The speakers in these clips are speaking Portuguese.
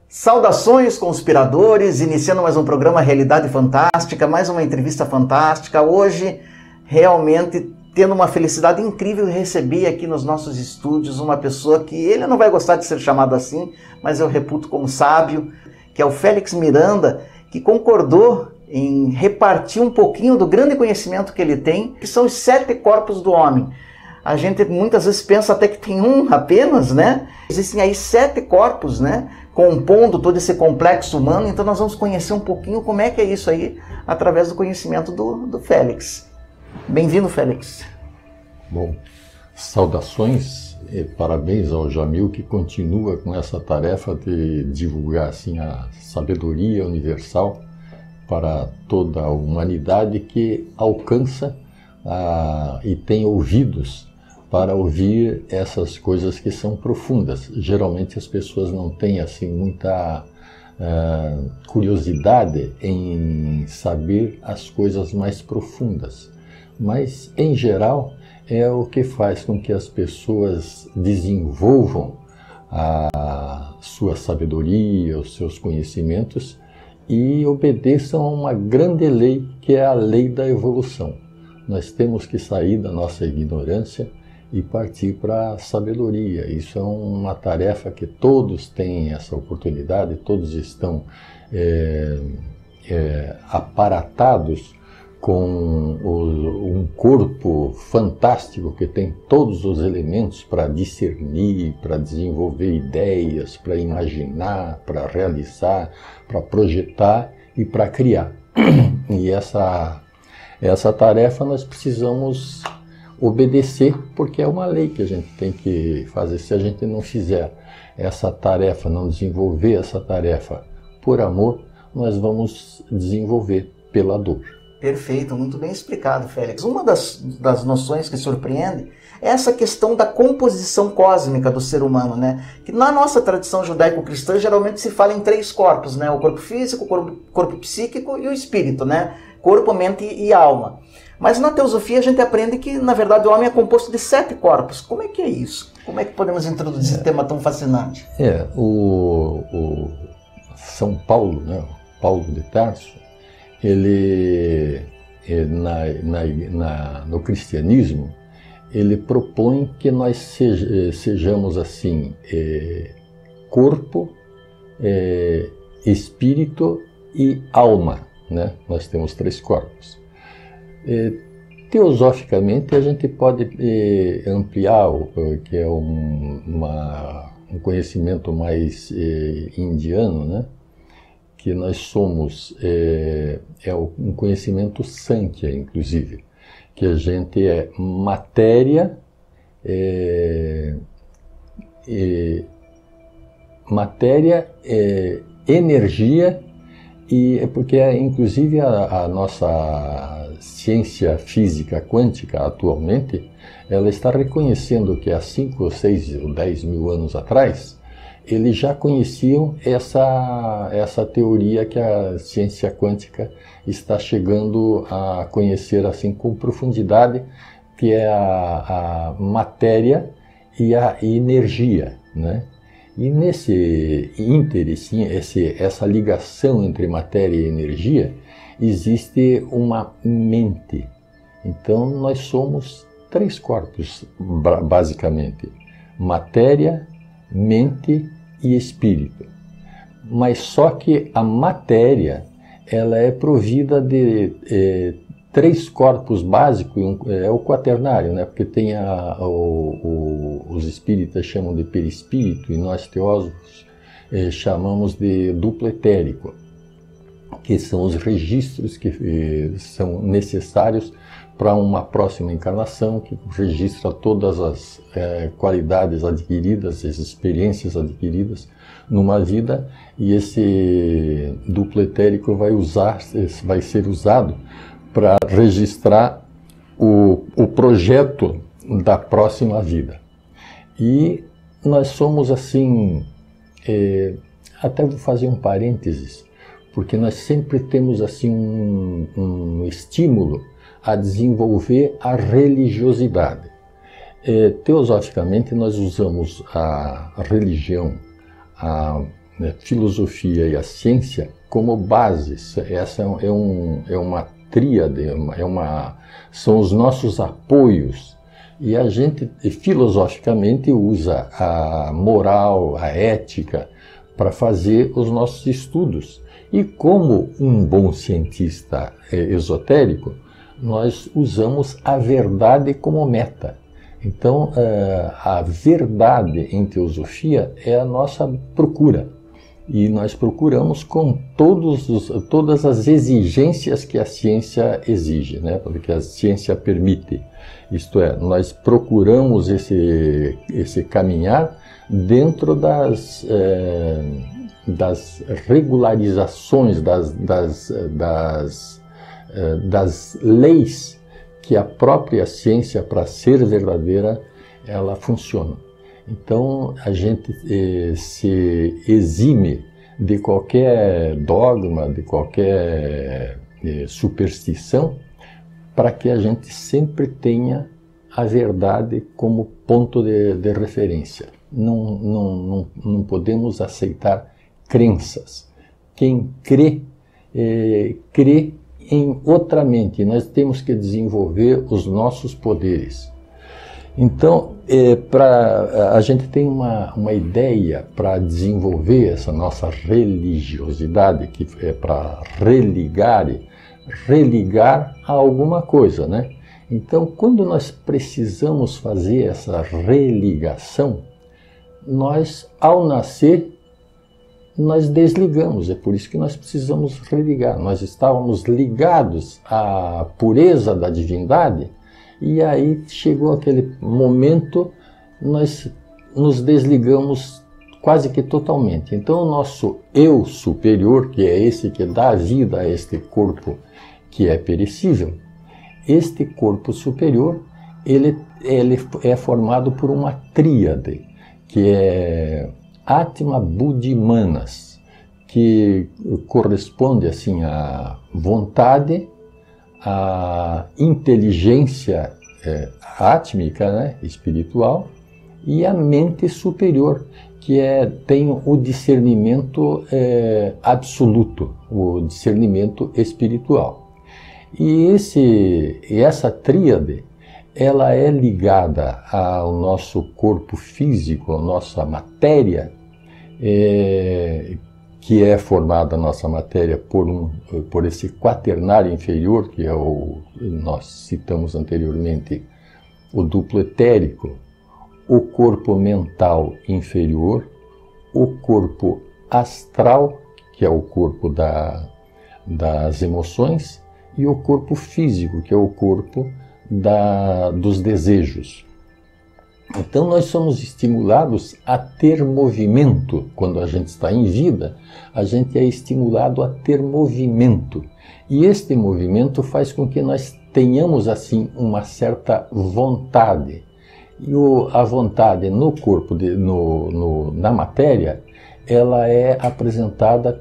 Saudações, conspiradores, iniciando mais um programa Realidade Fantástica, mais uma entrevista fantástica. Hoje, realmente, tendo uma felicidade incrível, receber aqui nos nossos estúdios uma pessoa que ele não vai gostar de ser chamado assim, mas eu reputo como sábio, que é o Félix Miranda, que concordou em repartir um pouquinho do grande conhecimento que ele tem, que são os 7 corpos do homem. A gente muitas vezes pensa até que tem um apenas, né? Existem aí 7 corpos, né? Compondo todo esse complexo humano. Então nós vamos conhecer um pouquinho como é que é isso aí, através do conhecimento do Félix. Bem-vindo, Félix. Bom, saudações e parabéns ao Jamil, que continua com essa tarefa de divulgar assim, a sabedoria universal para toda a humanidade, que alcança e tem ouvidos para ouvir essas coisas que são profundas. Geralmente as pessoas não têm assim muita curiosidade em saber as coisas mais profundas, mas em geral é o que faz com que as pessoas desenvolvam a sua sabedoria, os seus conhecimentos e obedeçam a uma grande lei, que é a lei da evolução. Nós temos que sair da nossa ignorância e partir para a sabedoria. Isso é uma tarefa que todos têm essa oportunidade, todos estão aparatados com um corpo fantástico que tem todos os elementos para discernir, para desenvolver ideias, para imaginar, para realizar, para projetar e para criar. E essa tarefa nós precisamos obedecer, porque é uma lei que a gente tem que fazer. Se a gente não fizer essa tarefa, não desenvolver essa tarefa por amor, nós vamos desenvolver pela dor. Perfeito, muito bem explicado, Félix. Uma das noções que surpreende é essa questão da composição cósmica do ser humano, né? Que na nossa tradição judaico-cristã geralmente se fala em 3 corpos, né? O corpo físico, o corpo psíquico e o espírito, né? Corpo, mente e alma. Mas na teosofia a gente aprende que, na verdade, o homem é composto de 7 corpos. Como é que é isso? Como é que podemos introduzir esse tema tão fascinante? O São Paulo, né? Paulo de Tarso, ele, no cristianismo, ele propõe que nós sejamos assim, corpo, espírito e alma, né? Nós temos 3 corpos. Teosoficamente, a gente pode ampliar, que é um conhecimento mais indiano, né? Que nós somos, um conhecimento Sankhya, inclusive, que a gente é matéria, energia, e é porque, inclusive, a nossa ciência física quântica atualmente, ela está reconhecendo que há 5 ou 6 ou 10 mil anos atrás, eles já conheciam essa teoria que a ciência quântica está chegando a conhecer assim com profundidade, que é a matéria e a energia, né? E nesse interesse, essa ligação entre matéria e energia, existe uma mente. Então nós somos 3 corpos, basicamente: matéria, mente e espírito. Mas só que a matéria, ela é provida de 3 corpos básicos, é o quaternário, né? Porque tem os espíritas chamam de perispírito e nós teósofos chamamos de duplo etérico, que são os registros que são necessários para uma próxima encarnação, que registra todas as qualidades adquiridas, as experiências adquiridas numa vida, e esse duplo etérico vai ser usado para registrar o projeto da próxima vida. E nós somos assim, até vou fazer um parênteses, porque nós sempre temos assim um estímulo a desenvolver a religiosidade. Teosoficamente, nós usamos a religião, a filosofia e a ciência como bases. Essa é uma tríade, são os nossos apoios. E a gente, filosoficamente, usa a moral, a ética, para fazer os nossos estudos. E como um bom cientista esotérico, nós usamos a verdade como meta. Então, a verdade em teosofia é a nossa procura. E nós procuramos com todas as exigências que a ciência exige, né? Que a ciência permite. Isto é, nós procuramos esse caminhar dentro das regularizações, das leis que a própria ciência, para ser verdadeira, ela funciona. Então, a gente se exime de qualquer dogma, de qualquer superstição, para que a gente sempre tenha a verdade como ponto de referência. Não podemos aceitar crenças. Quem crê, crê em outra mente. Nós temos que desenvolver os nossos poderes. Então, a gente tem uma ideia para desenvolver essa nossa religiosidade, que é para religar a alguma coisa, né? Então, quando nós precisamos fazer essa religação, nós, ao nascer, nós desligamos. É por isso que nós precisamos religar. Nós estávamos ligados à pureza da divindade, e aí chegou aquele momento, nós nos desligamos quase que totalmente. Então o nosso eu superior, que é esse que dá vida a este corpo que é perecível, este corpo superior, ele é formado por uma tríade, que é Atma, Buddhi, Manas, que corresponde assim à vontade, a inteligência átmica, né, espiritual, e a mente superior, que tem o discernimento absoluto, o discernimento espiritual. E essa tríade, ela é ligada ao nosso corpo físico, à nossa matéria, que é formada a nossa matéria por esse quaternário inferior, que é nós citamos anteriormente, o duplo etérico, o corpo mental inferior, o corpo astral, que é o corpo das emoções, e o corpo físico, que é o corpo dos desejos. Então nós somos estimulados a ter movimento. Quando a gente está em vida, a gente é estimulado a ter movimento. E este movimento faz com que nós tenhamos assim uma certa vontade. E a vontade no corpo, na matéria, ela é apresentada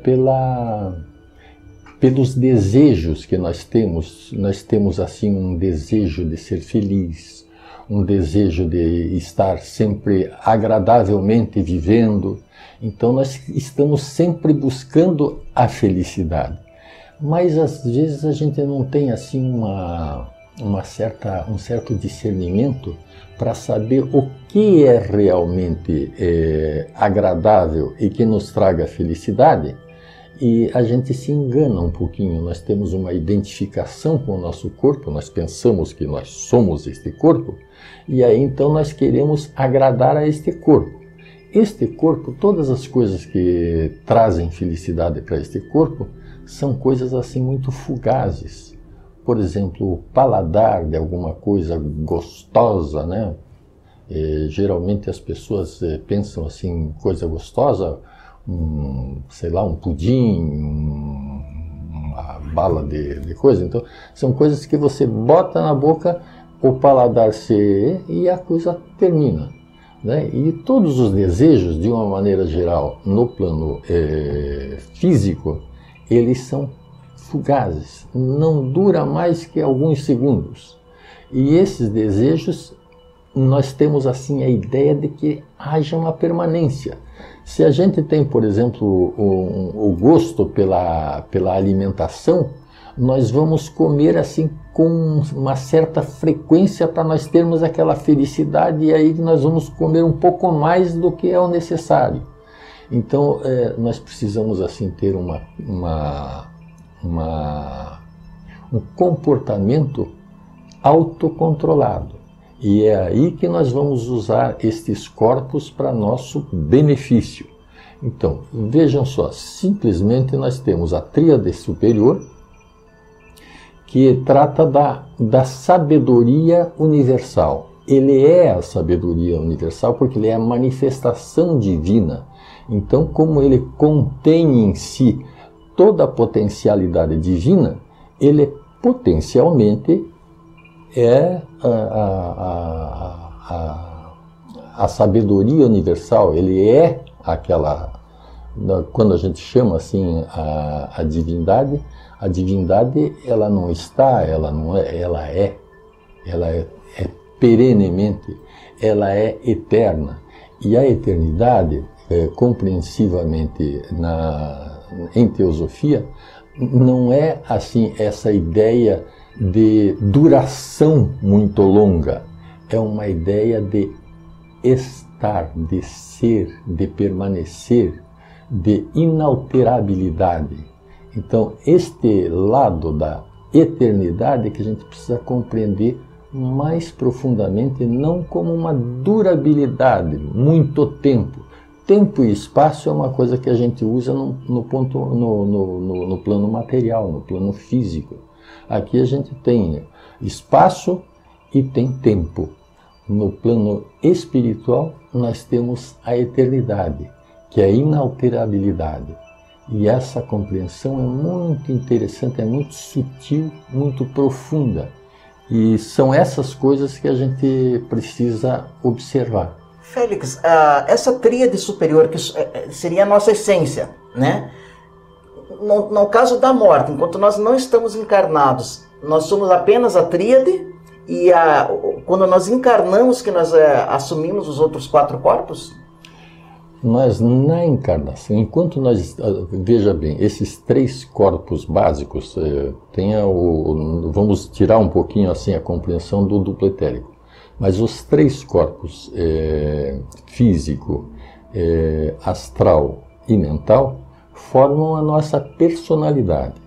pelos desejos que nós temos. Nós temos assim um desejo de ser feliz, um desejo de estar sempre agradavelmente vivendo. Então nós estamos sempre buscando a felicidade. Mas às vezes a gente não tem assim um certo discernimento para saber o que é realmente agradável e que nos traga felicidade. E a gente se engana um pouquinho. Nós temos uma identificação com o nosso corpo, nós pensamos que nós somos este corpo, e aí então nós queremos agradar a este corpo. Este corpo, todas as coisas que trazem felicidade para este corpo, são coisas assim muito fugazes. Por exemplo, o paladar de alguma coisa gostosa, né? Geralmente as pessoas pensam assim, coisa gostosa, sei lá, um pudim, uma bala de coisa. Então, são coisas que você bota na boca, o paladar e a coisa termina, né? E todos os desejos, de uma maneira geral, no plano físico, eles são fugazes, não dura mais que alguns segundos. E esses desejos nós temos assim a ideia de que haja uma permanência. Se a gente tem, por exemplo, o gosto pela alimentação, nós vamos comer assim com uma certa frequência para nós termos aquela felicidade, e aí nós vamos comer um pouco mais do que é o necessário. Então, nós precisamos assim ter um comportamento autocontrolado. E é aí que nós vamos usar estes corpos para nosso benefício. Então, vejam só, simplesmente nós temos a tríade superior, que trata da sabedoria universal. Ele é a sabedoria universal porque ele é a manifestação divina. Então, como ele contém em si toda a potencialidade divina, ele potencialmente é a sabedoria universal. Ele é aquela, quando a gente chama assim a divindade ela não está, ela não é, ela é perenemente, ela é eterna. E a eternidade, compreensivamente em teosofia, não é assim essa ideia de duração muito longa, é uma ideia de estar, de ser, de permanecer, de inalterabilidade. Então, este lado da eternidade que a gente precisa compreender mais profundamente, não como uma durabilidade, muito tempo. Tempo e espaço é uma coisa que a gente usa no plano material, no plano físico. Aqui a gente tem espaço e tem tempo. No plano espiritual, nós temos a eternidade, que é a inalterabilidade. E essa compreensão é muito interessante, é muito sutil, muito profunda. E são essas coisas que a gente precisa observar. Félix, essa tríade superior, que seria a nossa essência, né? No caso da morte, enquanto nós não estamos encarnados, nós somos apenas a tríade, e quando nós encarnamos, que nós assumimos os outros 4 corpos? Nós, na encarnação, enquanto nós, veja bem, esses 3 corpos básicos, vamos tirar um pouquinho assim a compreensão do duplo etérico, mas os 3 corpos, físico, astral e mental, formam a nossa personalidade.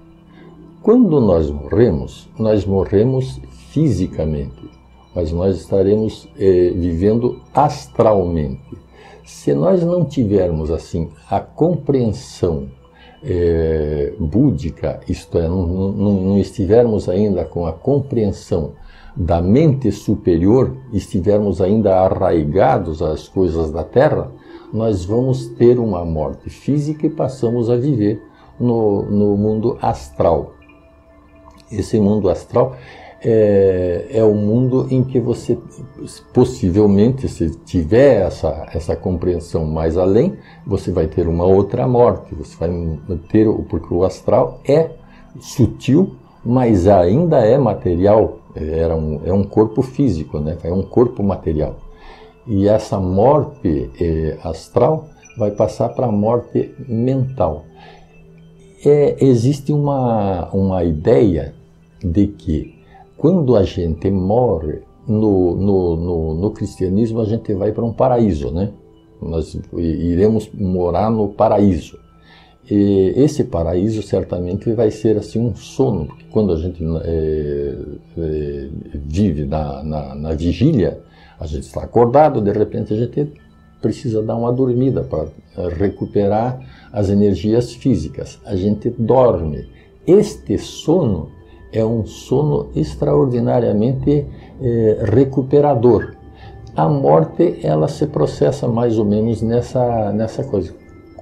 Quando nós morremos fisicamente, mas nós estaremos vivendo astralmente. Se nós não tivermos assim a compreensão búdica, isto é, não estivermos ainda com a compreensão da mente superior, estivermos ainda arraigados às coisas da Terra, nós vamos ter uma morte física e passamos a viver no mundo astral. Esse mundo astral é o mundo em que você, possivelmente, se tiver essa compreensão mais além, você vai ter uma outra morte. Você vai ter, porque o astral é sutil, mas ainda é material. É um corpo físico, né? É um corpo material. E essa morte astral vai passar para a morte mental. Existe uma ideia de que quando a gente morre no cristianismo, a gente vai para um paraíso, né? Nós iremos morar no paraíso. E esse paraíso certamente vai ser assim um sono, porque quando a gente vive na vigília, a gente está acordado, de repente a gente precisa dar uma dormida para recuperar as energias físicas. A gente dorme. Este sono é um sono extraordinariamente recuperador. A morte, ela se processa mais ou menos nessa coisa,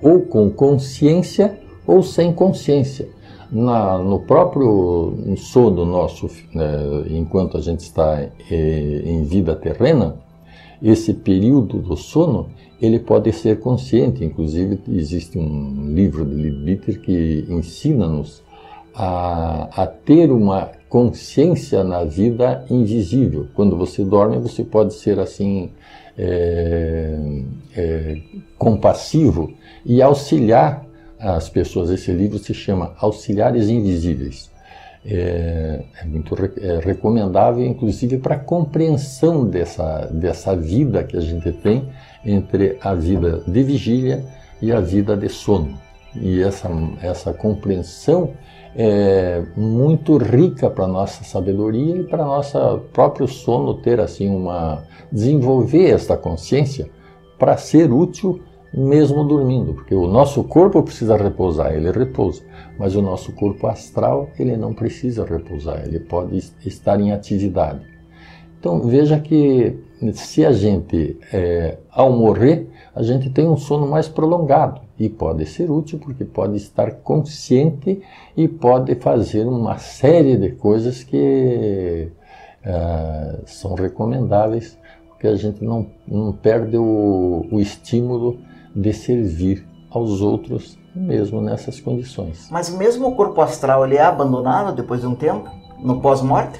ou com consciência ou sem consciência. No próprio sono nosso, enquanto a gente está em vida terrena, esse período do sono, ele pode ser consciente. Inclusive, existe um livro de Leadbeater que ensina-nos a ter uma consciência na vida invisível. Quando você dorme, você pode ser assim compassivo e auxiliar as pessoas. Esse livro se chama Auxiliares Invisíveis. É muito recomendável, inclusive, para a compreensão dessa vida que a gente tem entre a vida de vigília e a vida de sono. E essa compreensão é muito rica para a nossa sabedoria e para nosso próprio sono ter assim desenvolver esta consciência para ser útil mesmo dormindo, porque o nosso corpo precisa repousar, ele repousa, mas o nosso corpo astral, ele não precisa repousar, ele pode estar em atividade. Então veja que se a gente, ao morrer, a gente tem um sono mais prolongado e pode ser útil porque pode estar consciente e pode fazer uma série de coisas que são recomendáveis, porque a gente não perde o estímulo de servir aos outros, mesmo nessas condições. Mas mesmo o corpo astral, ele é abandonado depois de um tempo, no pós-morte?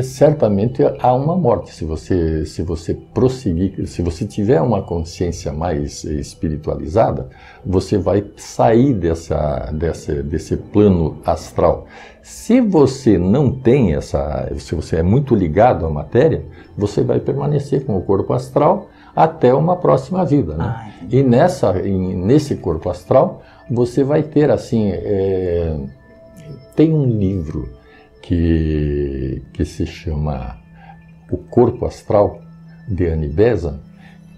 Certamente há uma morte. Se você prosseguir, se você tiver uma consciência mais espiritualizada, você vai sair desse plano astral. Se você não tem se você é muito ligado à matéria, você vai permanecer com o corpo astral até uma próxima vida, né? E nesse corpo astral, você vai ter assim, tem um livro que se chama O Corpo Astral, de Annie Besant,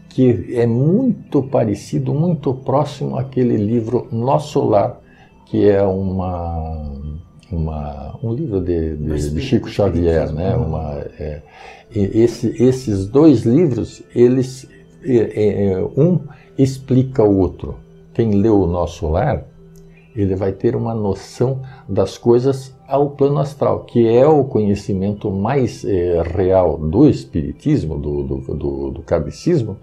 que é muito parecido, muito próximo àquele livro Nosso Lar, que é um livro de Chico Xavier, né? Esses dois livros, eles um explica o outro. Quem leu o Nosso Lar, ele vai ter uma noção das coisas ao plano astral, que é o conhecimento mais real do espiritismo, do kardecismo.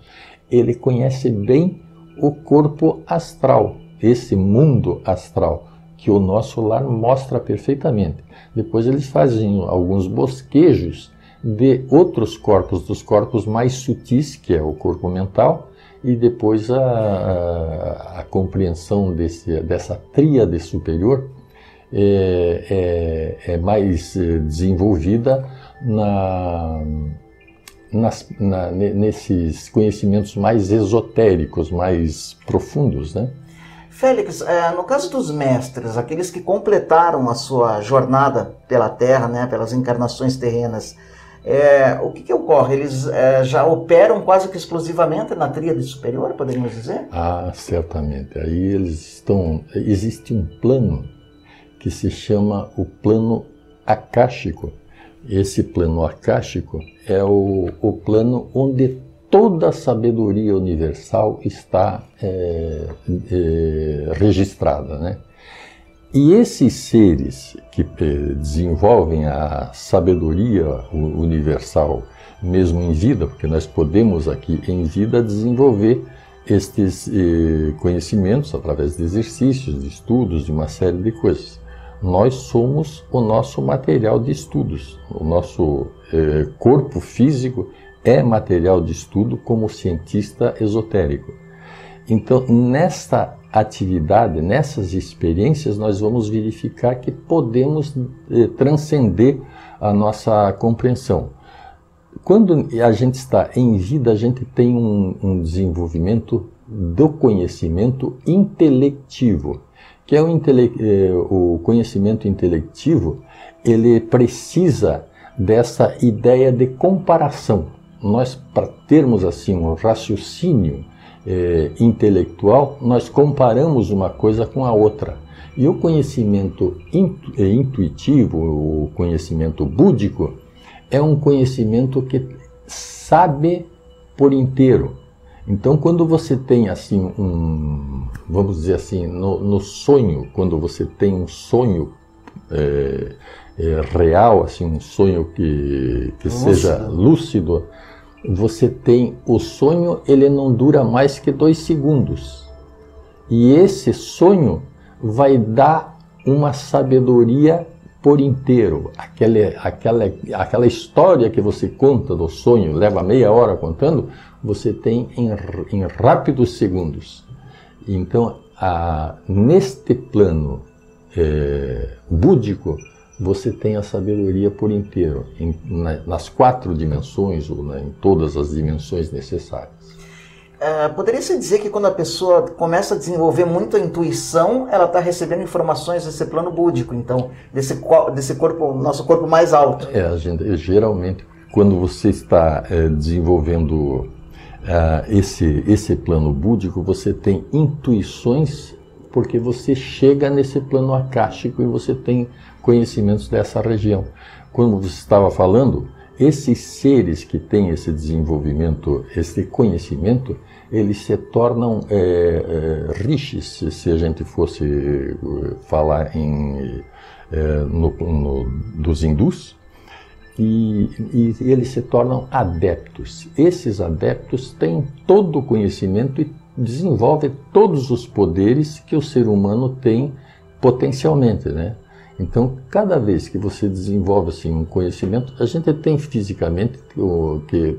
Ele conhece bem o corpo astral, esse mundo astral, que o Nosso Lar mostra perfeitamente. Depois eles fazem alguns bosquejos de outros corpos, dos corpos mais sutis, que é o corpo mental, e depois a compreensão dessa tríade superior é mais desenvolvida nesses conhecimentos mais esotéricos, mais profundos, né? Félix, no caso dos mestres, aqueles que completaram a sua jornada pela Terra, né, pelas encarnações terrenas, o que ocorre? Eles já operam quase que exclusivamente na tríade superior, poderíamos dizer? Certamente. Aí existe um plano que se chama o plano acáshico. Esse plano acáshico é o plano onde toda a sabedoria universal está registrada, né? E esses seres que desenvolvem a sabedoria universal, mesmo em vida, porque nós podemos aqui em vida desenvolver estes conhecimentos através de exercícios, de estudos, de uma série de coisas. Nós somos o nosso material de estudos. O nosso corpo físico é material de estudo como cientista esotérico. Então, nesta atividade, nessas experiências, nós vamos verificar que podemos transcender a nossa compreensão. Quando a gente está em vida, a gente tem um desenvolvimento do conhecimento intelectivo, que é o conhecimento intelectivo, ele precisa dessa ideia de comparação. Nós, para termos assim um raciocínio intelectual, nós comparamos uma coisa com a outra. E o conhecimento intuitivo, o conhecimento búdico, é um conhecimento que sabe por inteiro. Então, quando você tem assim vamos dizer assim, no sonho, quando você tem um sonho real, assim, um sonho que seja lúcido, você tem o sonho, ele não dura mais que 2 segundos. E esse sonho vai dar uma sabedoria por inteiro. Aquela história que você conta do sonho, leva meia hora contando, você tem em rápidos segundos. Então, neste plano búdico, você tem a sabedoria por inteiro, nas 4 dimensões, ou em todas as dimensões necessárias. Poderia-se dizer que quando a pessoa começa a desenvolver muito a intuição, ela está recebendo informações desse plano búdico, então, desse corpo, nosso corpo mais alto? Geralmente, quando você está desenvolvendo esse plano búdico, você tem intuições, porque você chega nesse plano akáshico e você tem conhecimentos dessa região. Como você estava falando, esses seres que têm esse desenvolvimento, esse conhecimento, eles se tornam rishis, se a gente fosse falar dos hindus, e eles se tornam adeptos. Esses adeptos têm todo o conhecimento e desenvolvem todos os poderes que o ser humano tem potencialmente, né? Então, cada vez que você desenvolve assim, um conhecimento, a gente tem fisicamente que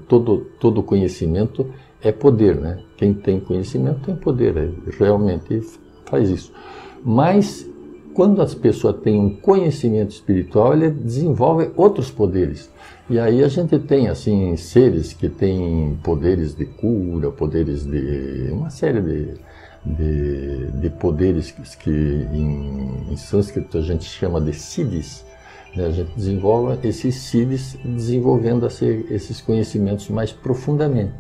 todo conhecimento é poder, né? Quem tem conhecimento tem poder, realmente faz isso. Mas, quando as pessoas têm um conhecimento espiritual, ele desenvolve outros poderes. E aí a gente tem assim, seres que têm poderes de cura, poderes de uma série de poderes que em sânscrito a gente chama de siddhis, né? A gente desenvolve esses siddhis desenvolvendo esses conhecimentos mais profundamente.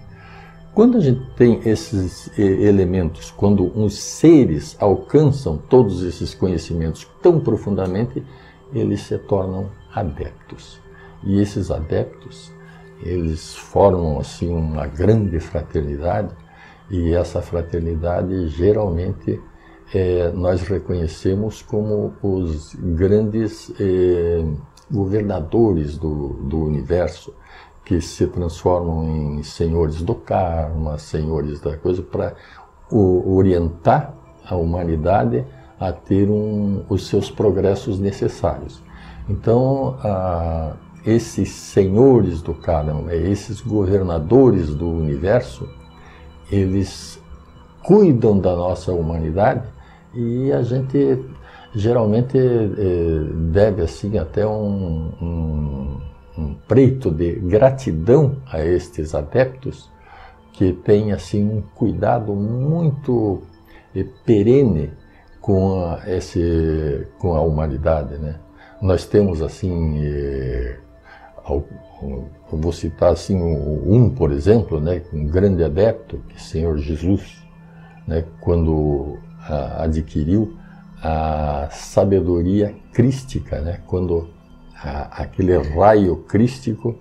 Quando a gente tem esses elementos, quando os seres alcançam todos esses conhecimentos tão profundamente, eles se tornam adeptos. E esses adeptos, eles formam assim uma grande fraternidade. E essa fraternidade, geralmente, nós reconhecemos como os grandes governadores do universo, que se transformam em senhores do karma, senhores da coisa, para orientar a humanidade a ter os seus progressos necessários. Então, esses senhores do karma, esses governadores do universo, eles cuidam da nossa humanidade e a gente geralmente deve assim até um preito de gratidão a estes adeptos que têm assim um cuidado muito perene com a humanidade, né? Nós temos assim, eu vou citar assim por exemplo, né, um grande adepto, que é o Senhor Jesus, né, quando adquiriu a sabedoria crística, né, quando aquele raio crístico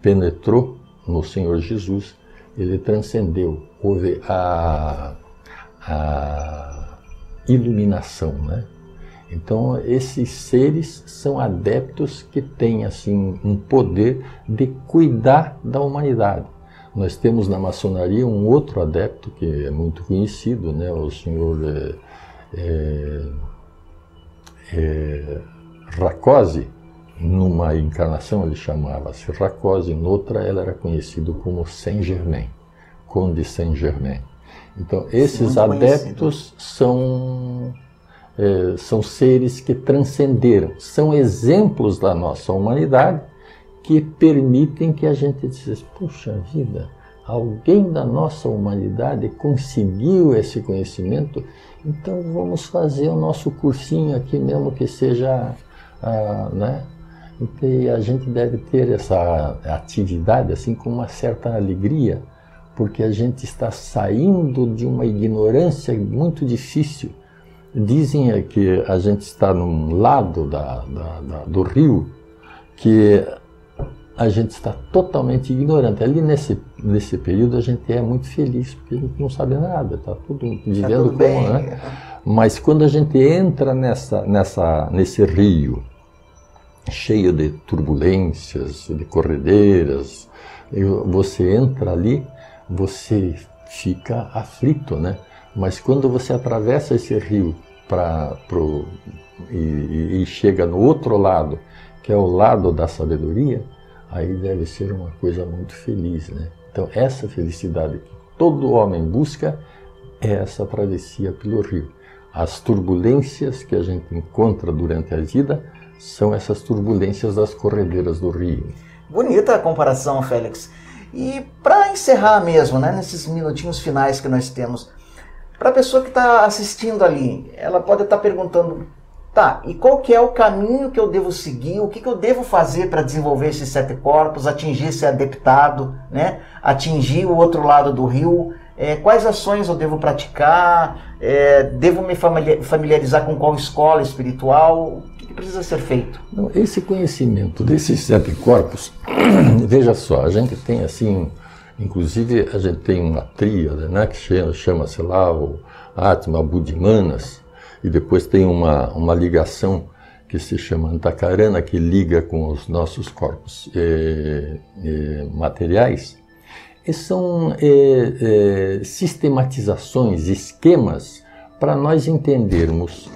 penetrou no Senhor Jesus, ele transcendeu, houve a iluminação, né? Então, esses seres são adeptos que têm assim, um poder de cuidar da humanidade. Nós temos na maçonaria um outro adepto que é muito conhecido, né? O senhor Rákóse. Numa encarnação ele chamava-se Rákóse, noutra ele era conhecido como Saint-Germain, Conde Saint-Germain. Então, esses adeptos são seres que transcenderam, são exemplos da nossa humanidade que permitem que a gente diz, puxa vida, alguém da nossa humanidade conseguiu esse conhecimento, então vamos fazer o nosso cursinho aqui mesmo que seja, né? E a gente deve ter essa atividade assim com uma certa alegria, porque a gente está saindo de uma ignorância muito difícil. Dizem que a gente está num lado do rio que a gente está totalmente ignorante. Ali nesse período a gente é muito feliz, porque a gente não sabe nada, está tudo vivendo como, né? Mas quando a gente entra nesse rio, cheio de turbulências, de corredeiras, você entra ali, você fica aflito, né? Mas quando você atravessa esse rio e chega no outro lado, que é o lado da sabedoria, aí deve ser uma coisa muito feliz, né? Então essa felicidade que todo homem busca é essa travessia pelo rio. As turbulências que a gente encontra durante a vida são essas turbulências das corredeiras do rio. Bonita a comparação, Félix. E para encerrar mesmo, né, nesses minutinhos finais que nós temos, para a pessoa que está assistindo ali, ela pode estar perguntando, tá, e qual que é o caminho que eu devo seguir, o que eu devo fazer para desenvolver esses 7 corpos, atingir ser adeptado, né, atingir o outro lado do rio, quais ações eu devo praticar, devo me familiarizar com qual escola espiritual, o que precisa ser feito? Não, esse conhecimento desses 7 corpos, veja só, a gente tem assim, inclusive a gente tem uma tríade, né, que chama-se lá o Atma, Buddhi, Manas, e depois tem uma ligação que se chama Antakarana, que liga com os nossos corpos materiais. E são sistematizações, esquemas, para nós entendermos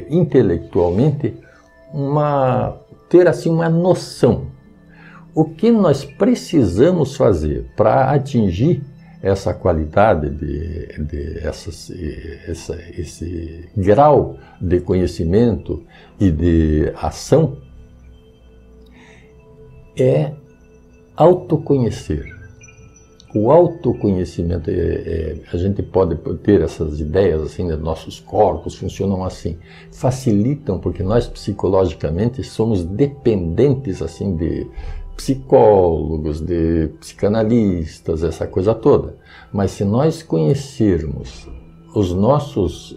intelectualmente, ter assim uma noção. O que nós precisamos fazer para atingir essa qualidade, esse grau de conhecimento e de ação, é autoconhecer. O autoconhecimento, a gente pode ter essas ideias assim, né, nossos corpos funcionam assim, facilitam porque nós psicologicamente somos dependentes assim de psicólogos, de psicanalistas, essa coisa toda. Mas se nós conhecermos os nossos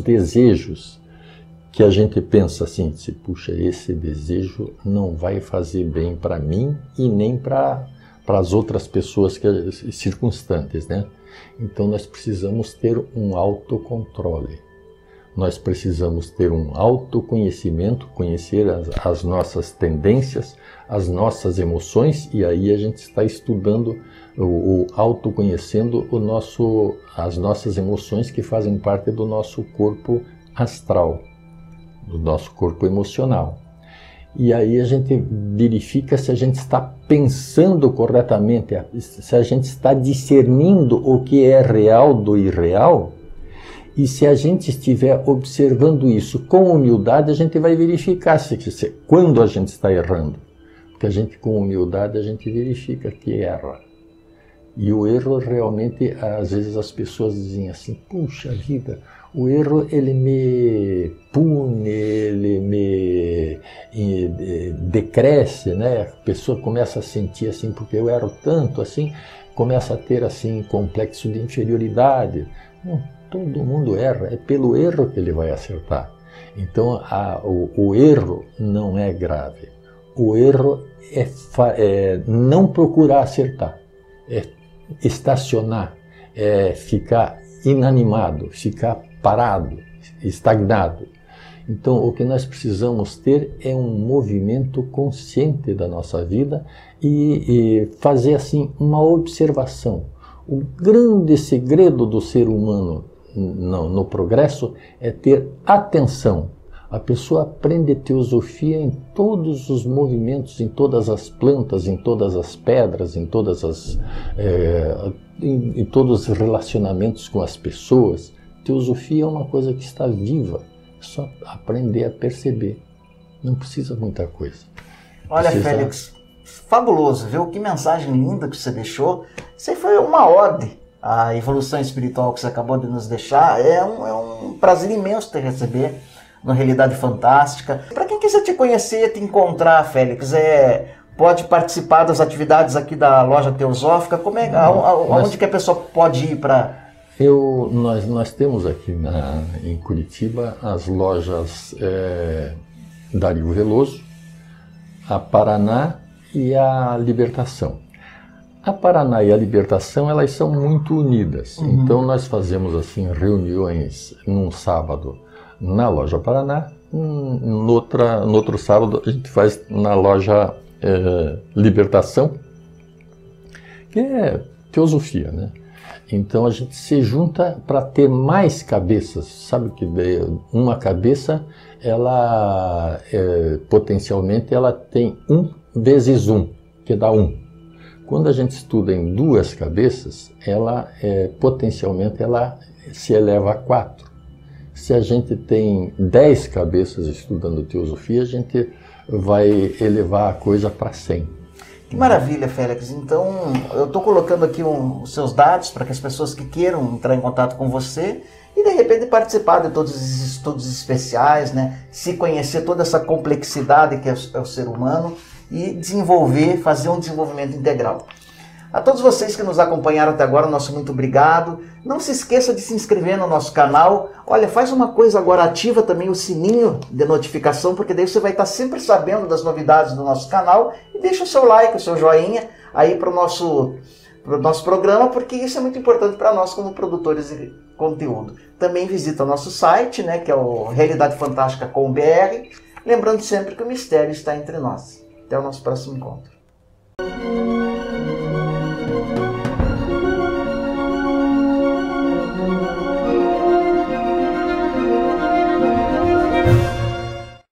desejos, que a gente pensa assim, puxa, esse desejo não vai fazer bem para mim e nem para as outras pessoas circunstantes, né? Então nós precisamos ter um autocontrole. Nós precisamos ter um autoconhecimento, conhecer as nossas tendências, as nossas emoções, e aí a gente está estudando, autoconhecendo as nossas emoções que fazem parte do nosso corpo astral, do nosso corpo emocional. E aí a gente verifica se a gente está pensando corretamente, se a gente está discernindo o que é real do irreal, e se a gente estiver observando isso com humildade, a gente vai verificar quando a gente está errando. Porque a gente, com humildade, a gente verifica que erra. E o erro realmente, às vezes as pessoas dizem assim, puxa vida, o erro ele me pune, ele me decresce, né? A pessoa começa a sentir assim, porque eu erro tanto assim, começa a ter assim complexo de inferioridade. Não, todo mundo erra, é pelo erro que ele vai acertar. Então o erro não é grave. O erro é não procurar acertar, é estacionar, é ficar inanimado, ficar parado, estagnado. Então o que nós precisamos ter é um movimento consciente da nossa vida e fazer assim uma observação. O grande segredo do ser humano no progresso é ter atenção. A pessoa aprende teosofia em todos os movimentos, em todas as plantas, em todas as pedras, em todos os relacionamentos com as pessoas. Teosofia é uma coisa que está viva, é só aprender a perceber. Não precisa muita coisa. Olha, Félix, fabuloso, viu? Que mensagem linda que você deixou. Isso aí foi uma ode à evolução espiritual que você acabou de nos deixar. É um prazer imenso te receber no Realidade Fantástica. Para quem quiser te conhecer, te encontrar, Félix, pode participar das atividades aqui da Loja Teosófica. Aonde que a pessoa pode ir para... Nós temos aqui em Curitiba as lojas Dario Veloso, a Paraná e a Libertação. A Paraná e a Libertação, elas são muito unidas. Uhum. Então nós fazemos assim reuniões num sábado na loja Paraná, no outro sábado a gente faz na loja Libertação, que é teosofia, né? Então a gente se junta para ter mais cabeças. Sabe que uma cabeça, ela potencialmente ela tem 1 vezes 1, que dá 1. Quando a gente estuda em 2 cabeças, ela potencialmente ela se eleva a 4. Se a gente tem 10 cabeças estudando teosofia, a gente vai elevar a coisa para 100. Que maravilha, Félix. Então, eu estou colocando aqui os seus dados para que as pessoas que queiram entrar em contato com você e, de repente, participar de todos os estudos especiais, né? Se conhecer toda essa complexidade que é o ser humano e fazer um desenvolvimento integral. A todos vocês que nos acompanharam até agora, nosso muito obrigado. Não se esqueça de se inscrever no nosso canal. Olha, faz uma coisa agora, ativa também o sininho de notificação, porque daí você vai estar sempre sabendo das novidades do nosso canal. E deixa o seu like, o seu joinha aí para o nosso programa, porque isso é muito importante para nós como produtores de conteúdo. Também visita o nosso site, né, que é o realidadefantastica.com.br. Lembrando sempre que o mistério está entre nós. Até o nosso próximo encontro.